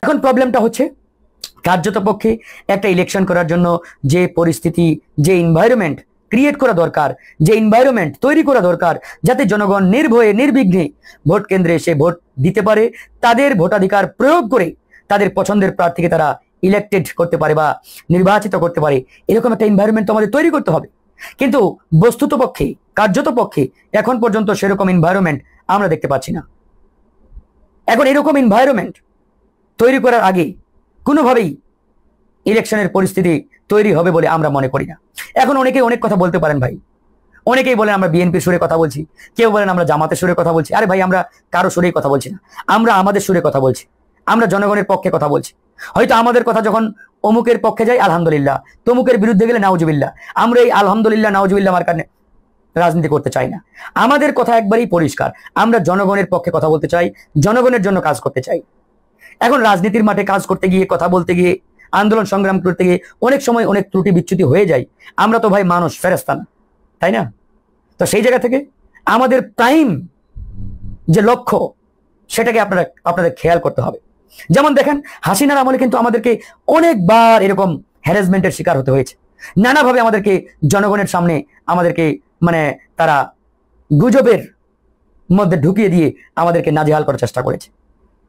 এখন প্রবলেমটা হচ্ছে কার্যত পক্ষে একটা ইলেকশন করার জন্য যে পরিস্থিতি, যে এনভায়রনমেন্ট ক্রিয়েট করা দরকার, যে এনভায়রনমেন্ট তৈরি করা দরকার, যাতে জনগণ নির্ভয়ে নির্বিঘ্নে ভোট কেন্দ্রে এসে ভোট দিতে পারে, তাদের ভোটাধিকার প্রয়োগ করে তাদের পছন্দের প্রার্থীকে তারা ইলেক্টেড করতে পারে বা নির্বাচিত করতে পারে, এরকম একটা এনভায়রনমেন্ট তো আমাদের তৈরি করতে হবে। কিন্তু বস্তুত পক্ষে, কার্যত পক্ষে এখন পর্যন্ত সেরকম এনভায়রনমেন্ট আমরা দেখতে পাচ্ছি না। এখন এরকম এনভায়রনমেন্ট তৈরি করার আগে কোনোভাবেই ইলেকশনের পরিস্থিতি তৈরি হবে বলে আমরা মনে করি না। এখন অনেকেই অনেক কথা বলতে পারেন ভাই, অনেকেই বলেন আমরা বিএনপির সুরে কথা বলছি, কেউ বলেন আমরা জামাতের সুরে কথা বলছি। আরে ভাই, আমরা কারো সুরেই কথা বলছি না, আমরা আমাদের সুরে কথা বলছি, আমরা জনগণের পক্ষে কথা বলছি। হয়তো আমাদের কথা যখন অমুকের পক্ষে যায় আলহামদুলিল্লাহ, তমুকের বিরুদ্ধে গেলে নাউজুবিল্লাহ, আমরা এই আলহামদুলিল্লাহ নাউজুবিল্লাহ আমার কারণে রাজনীতি করতে চাই না। আমাদের কথা একবারই পরিষ্কার, আমরা জনগণের পক্ষে কথা বলতে চাই, জনগণের জন্য কাজ করতে চাই। এখন রাজনীতির মাঠে কাজ করতে গিয়ে, কথা বলতে গিয়ে, আন্দোলন সংগ্রাম করতে গিয়ে অনেক সময় অনেক ত্রুটি বিচ্যুতি হয়ে যায়। আমরা তো ভাই মানুষ, ফেরেশতা না, তাই না? তো সেই জায়গা থেকে আমাদের প্রাইম যে লক্ষ্য, সেটাকে আপনাদের খেয়াল করতে হবে। যেমন দেখেন, হাসিনার আমলে কিন্তু আমাদেরকে অনেকবার এরকম হ্যারাসমেন্টের শিকার হতে হয়েছে। নানাভাবে আমাদেরকে জনগণের সামনে আমাদেরকে তারা গুজবের মধ্যে ঢুকিয়ে দিয়ে আমাদেরকে নাজেহাল করার চেষ্টা করেছে।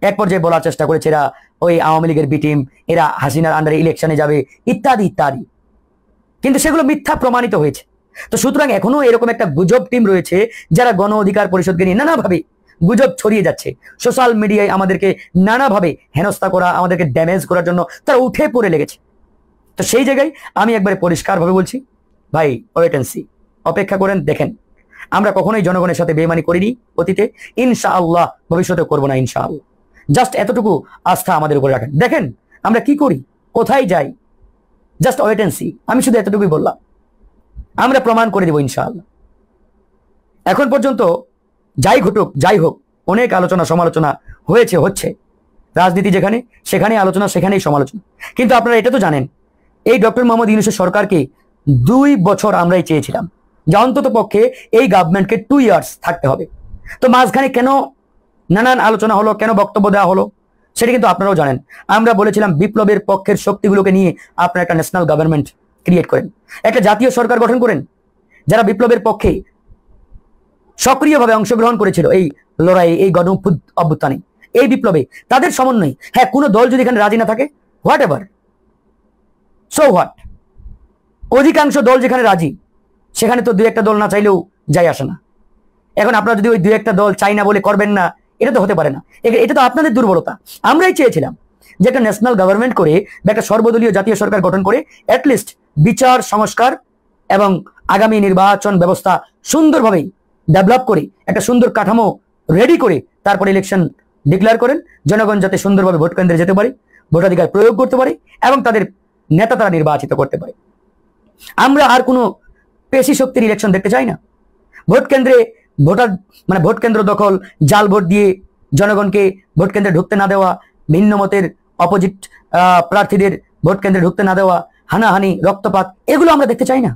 এক পর্যায়ে বলার চেষ্টা করেছে এরা ওই আওয়ামী লীগের বি টিম, এরা হাসিনার আন্ডারে ইলেকশনে যাবে, ইত্যাদি ইত্যাদি। কিন্তু সেগুলো মিথ্যা প্রমাণিত হয়েছে। তো সুতরাং এখনো এরকম একটা গুজব টিম রয়েছে যারা গণ অধিকার পরিষদকে নিয়ে নানাভাবে গুজব ছড়িয়ে যাচ্ছে। সোশ্যাল মিডিয়ায় আমাদেরকে নানাভাবে হেনস্থা করা, আমাদেরকে ড্যামেজ করার জন্য তারা উঠে পড়ে লেগেছে। তো সেই জায়গায় আমি একবারে পরিষ্কারভাবে বলছি, ভাই ওয়েট এন্ড সি, অপেক্ষা করেন, দেখেন। আমরা কখনোই জনগণের সাথে বেইমানি করিনি অতীতে, ইনশাআল্লাহ ভবিষ্যতে করবো না ইনশাআল্লাহ। জাস্ট এতটুকু আস্থা আমাদের উপরে রাখেন, দেখেন আমরা কি করি, কোথায় যাই, জাস্ট ওয়েট এন্ড সি। আমি শুধু এতটুকুই বললাম, আমরা প্রমাণ করে দেব ইনশাআল্লাহ। এখন পর্যন্ত যাই ঘটুক যাই হোক, অনেক আলোচনা সমালোচনা হয়েছে, হচ্ছে। রাজনীতি যেখানে সেখানেই আলোচনা, সেখানেই সমালোচনা। কিন্তু আপনারা এটা তো জানেন, এই ডক্টর মোহাম্মদ ইউনূসের সরকারকে 2 বছর আমরাই চেয়েছিলাম যে অন্তত পক্ষে এই গভর্নমেন্টকে 2 ইয়ার্স থাকতে হবে। তো মাঝখানে কেন নানান আলোচনা হলো, কেন বক্তব্য দেওয়া হলো, সেটা কিন্তু আপনারাও জানেন। আমরা বলেছিলাম বিপ্লবের পক্ষের শক্তিগুলোকে নিয়ে আপনারা একটা ন্যাশনাল গভর্নমেন্ট ক্রিয়েট করেন, একটা জাতীয় সরকার গঠন করেন, যারা বিপ্লবের পক্ষে সক্রিয়ভাবে অংশগ্রহণ করেছিল এই লড়াই, এই গণ অভ্যুত্থানে, এই বিপ্লবে, তাদের সমন্বয়। হ্যাঁ, কোনো দল যদি এখানে রাজি না থাকে, হোয়াট এভার, সো হোয়াট। অধিকাংশ দল যেখানে রাজি, সেখানে তো 2-1টা দল না চাইলেও যাই আসে না। এখন আপনারা যদি ওই 2-1টা দল চাই না বলে করবেন না, এটা তো হতে পারে না। এটা তো আপনাদের দুর্বলতা। আমরাই চেয়েছিলাম যে একটা ন্যাশনাল গভর্নমেন্ট করে বা একটা সর্বদলীয় জাতীয় সরকার গঠন করে অ্যাটলিস্ট বিচার সংস্কার এবং আগামী নির্বাচন ব্যবস্থা সুন্দরভাবে ডেভেলপ করে একটা সুন্দর কাঠামো রেডি করে তারপরে ইলেকশন ডিক্লেয়ার করেন, জনগণ যাতে সুন্দরভাবে ভোট কেন্দ্রে যেতে পারে, ভোটাধিকার প্রয়োগ করতে পারে এবং তাদের নেতা তারা নির্বাচিত করতে পারে। আমরা আর কোনো পেশি শক্তির ইলেকশন দেখতে চাই না। ভোট কেন্দ্রে ভোট কেন্দ্র দখল, জাল ভোট দিয়ে জনগণকে ভোট কেন্দ্রে ঢুকতে না দেওয়া, ভিন্ন মতের অপোজিট প্রার্থীদের ভোট কেন্দ্রে ঢুকতে না দেওয়া, হানাহানি, রক্তপাত, এগুলো আমরা দেখতে চাই না,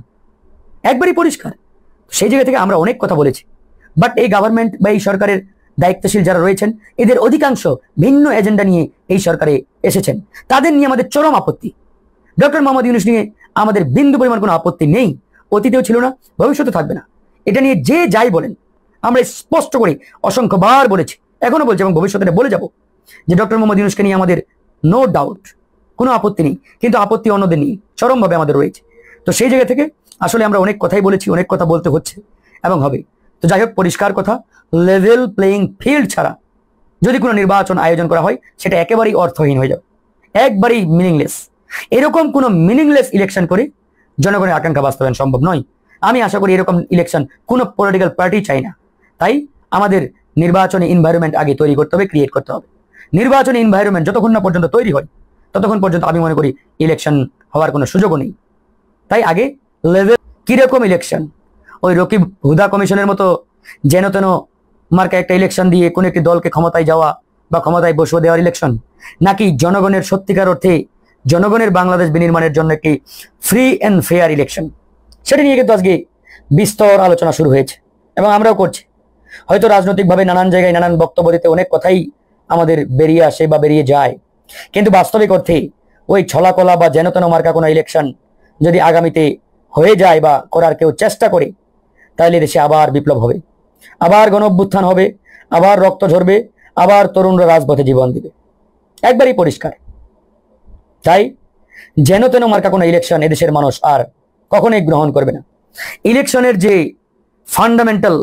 একবারই পরিষ্কার। সেই জায়গা থেকে আমরা অনেক কথা বলেছি। বাট এই গভর্নমেন্ট বা এই সরকারের দায়িত্বশীল যারা রয়েছেন, এদের অধিকাংশ ভিন্ন এজেন্ডা নিয়ে এই সরকারে এসেছেন। তাদের নিয়ে আমাদের চরম আপত্তি। ডক্টর মোহাম্মদ ইউনূস নিয়ে আমাদের বিন্দু পরিমাণ কোনো আপত্তি নেই, অতীতেও ছিল না, ভবিষ্যতে থাকবে না। এটা নিয়ে যে যাই বলেন, আমরা স্পষ্ট করে অসংখ্যবার বলেছি, এখনো বলছি এবং ভবিষ্যতে বলে যাব যে ডক্টর মোহাম্মদ ইউনূসকে নিয়ে আমাদের নো ডাউট কোনো আপত্তি নেই, কিন্তু আপত্তি অন্যদের নিয়ে চরমভাবে আমাদের রয়েছে। তো সেই জায়গা থেকে আসলে আমরা অনেক কথাই বলেছি, অনেক কথা বলতে হচ্ছে এবং হবে। তো যাই হোক, পরিষ্কার কথা, লেভেল প্লেইং ফিল্ড ছাড়া যদি কোনো নির্বাচন আয়োজন করা হয়, সেটা একেবারেই অর্থহীন হয়ে যাবে, একবারেই মিনিংলেস। এরকম কোনো মিনিংলেস ইলেকশন করে জনগণের আকাঙ্ক্ষা বাস্তবায়ন সম্ভব নয়। আমি আশা করি এরকম ইলেকশন কোনো পলিটিক্যাল পার্টি চাই না। তাই আমাদের নির্বাচনী এনভায়রনমেন্ট আগে তৈরি করতে হবে, ক্রিয়েট করতে হবে। নির্বাচনী এনভায়রনমেন্ট যতক্ষণ না পর্যন্ত তৈরি হয়, ততক্ষণ পর্যন্ত আমি মনে করি ইলেকশন হওয়ার কোনো সুযোগও নেই। তাই আগে লেভেল, কিরকম ইলেকশন, ওই রকিব হুদা কমিশনের মতো যেন তেন মার্কা একটা ইলেকশন দিয়ে কোনো একটি দলকে ক্ষমতায় যাওয়া বা ক্ষমতায় বসিয়ে দেওয়ার ইলেকশন, নাকি জনগণের সত্যিকার অর্থে জনগণের বাংলাদেশ বিনির্মাণের জন্য একটি ফ্রি অ্যান্ড ফেয়ার ইলেকশন, সেটা নিয়ে কিন্তু আজকে বিস্তর আলোচনা শুরু হয়েছে এবং আমরাও করছি। হয়তো রাজনৈতিকভাবে নানান জায়গায় নানান বক্তব্য দিতে অনেক কথাই আমাদের বেরিয়ে আসে বা বেরিয়ে যায়, কিন্তু বাস্তবিক অর্থে ওই ছলাকলা বা যেনতেন মার্কা কোনো ইলেকশন যদি আগামীতে হয়ে যায় বা করার কেউ চেষ্টা করে, তাহলে দেশে আবার বিপ্লব হবে, আবার গণ অভ্যুত্থান হবে, আবার রক্ত ঝরবে, আবার তরুণরা রাজপথে জীবন দিবে, একবারই পরিষ্কার। তাই যেন তেন মার্কা কোনো ইলেকশন এদেশের মানুষ আর কখনোই গ্রহণ করবে না। ইলেকশনের যে ফান্ডামেন্টাল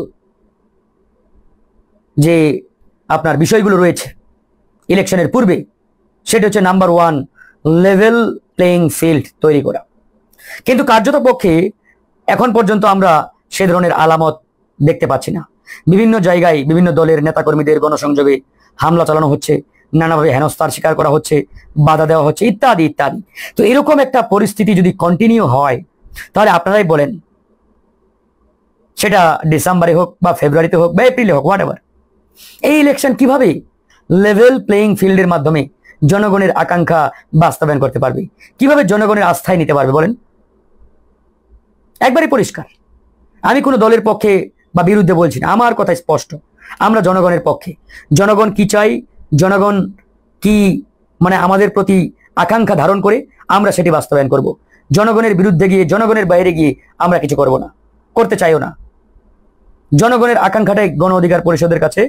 যে আপনার বিষয়গুলো রয়েছে ইলেকশনের পূর্বে, সেটা হচ্ছে নাম্বার 1, লেভেল প্লেইং ফিল্ড তৈরি করা। কিন্তু কার্যত পক্ষে এখন পর্যন্ত আমরা সে ধরনের আলামত দেখতে পাচ্ছি না। বিভিন্ন জায়গায় বিভিন্ন দলের নেতাকর্মীদের গণসংযোগে হামলা চালানো হচ্ছে, নানাভাবে হেনস্থার শিকার করা হচ্ছে, বাধা দেওয়া হচ্ছে, ইত্যাদি ইত্যাদি। তো এরকম একটা পরিস্থিতি যদি কন্টিনিউ হয়, তাহলে আপনারাই বলেন, সেটা ডিসেম্বরে হোক বা ফেব্রুয়ারিতে হোক বা এপ্রিলে হোক, হোয়াট এভার, এই ইলেকশন কিভাবে লেভেল প্লেইং ফিল্ডের মাধ্যমে জনগণের আকাঙ্ক্ষা বাস্তবায়ন করতে পারবে, কিভাবে জনগণের আস্থায় নিতে পারবে বলেন? একবারই পরিষ্কার। আমি কোনো দলের পক্ষে বা বিরুদ্ধে বলছি না, আমার কথা স্পষ্ট, আমরা জনগণের পক্ষে। জনগণ কি চাই, জনগণ কি মানে আমাদের প্রতি আকাঙ্ক্ষা ধারণ করে, আমরা সেটি বাস্তবায়ন করব। জনগণের বিরুদ্ধে গিয়ে, জনগণের বাইরে গিয়ে আমরা কিছু করব না, করতে চাইও না। জনগণের আকাঙ্ক্ষাটাই গণ অধিকার পরিষদের কাছে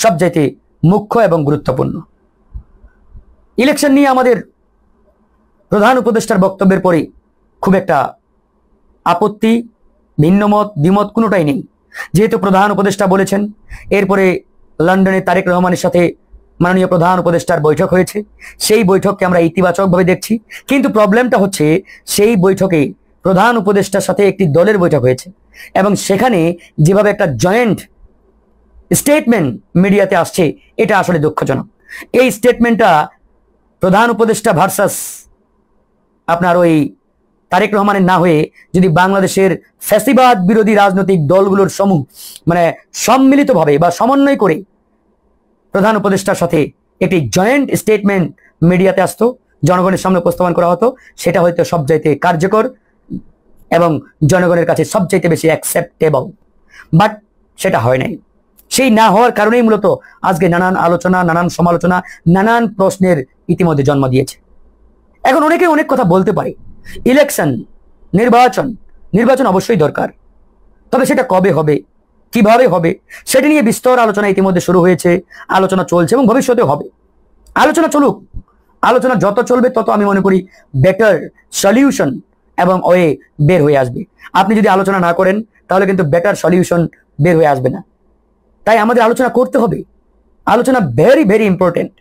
সবচাইতে মুখ্য এবং গুরুত্বপূর্ণ। ইলেকশন নিয়ে আমাদের প্রধান উপদেষ্টার বক্তব্যের পরে খুব একটা আপত্তি, ভিন্নমত, দ্বিমত কোনোটাই নেই। যেহেতু প্রধান উপদেষ্টা বলেছেন, এরপরে লন্ডনে তারেক রহমানের সাথে মাননীয় প্রধান উপদেষ্টার বৈঠক হয়েছে, সেই বৈঠককে আমরা ইতিবাচকভাবে দেখছি। কিন্তু প্রবলেমটা হচ্ছে, সেই বৈঠকে প্রধান উপদেষ্টার সাথে একটি দলের বৈঠক হয়েছে এবং সেখানে যেভাবে একটা জয়েন্ট স্টেটমেন্ট মিডিয়াতে আসছে, এটা আসলে দুঃখজনক। এই স্টেটমেন্টটা প্রধান উপদেষ্টা ভার্সাস আপনার ওই তারেক রহমানের না হয়ে যদি বাংলাদেশের ফ্যাসিবাদ বিরোধী রাজনৈতিক দলগুলোর সমূহ মানে সম্মিলিতভাবে বা সমন্বয় করে প্রধান উপদেষ্টার সাথে একটি জয়েন্ট স্টেটমেন্ট মিডিয়াতে আসতো, জনগণের সামনে উপস্থাপন করা হতো, সেটা হয়তো সবচাইতে কার্যকর এবং জনগণের কাছে সবচাইতে বেশি অ্যাকসেপ্টেবল। বাট সেটা হয় নাই। সেই না হওয়ার কারণেই মূলত আজকে নানান আলোচনা, নানান সমালোচনা, নানান প্রশ্নের ইতিমধ্যে জন্ম দিয়েছে। এখন অনেকে অনেক কথা বলতে পারে, ইলেকশন, নির্বাচন অবশ্যই দরকার, তবে সেটা কবে হবে, কিভাবে হবে, সেটা নিয়ে বিস্তর আলোচনা ইতিমধ্যে শুরু হয়েছে, আলোচনা চলছে এবং ভবিষ্যতে হবে। আলোচনা চলুক, আলোচনা যত চলবে তত আমি মনে করি বেটার সলিউশন এবং ওয়ে বের হয়ে আসবে। আপনি যদি আলোচনা না করেন, তাহলে কিন্তু বেটার সলিউশন বের হয়ে আসবে না। তাই আমাদের আলোচনা করতে হবে। আলোচনা ভেরি ভেরি ইম্পর্টেন্ট।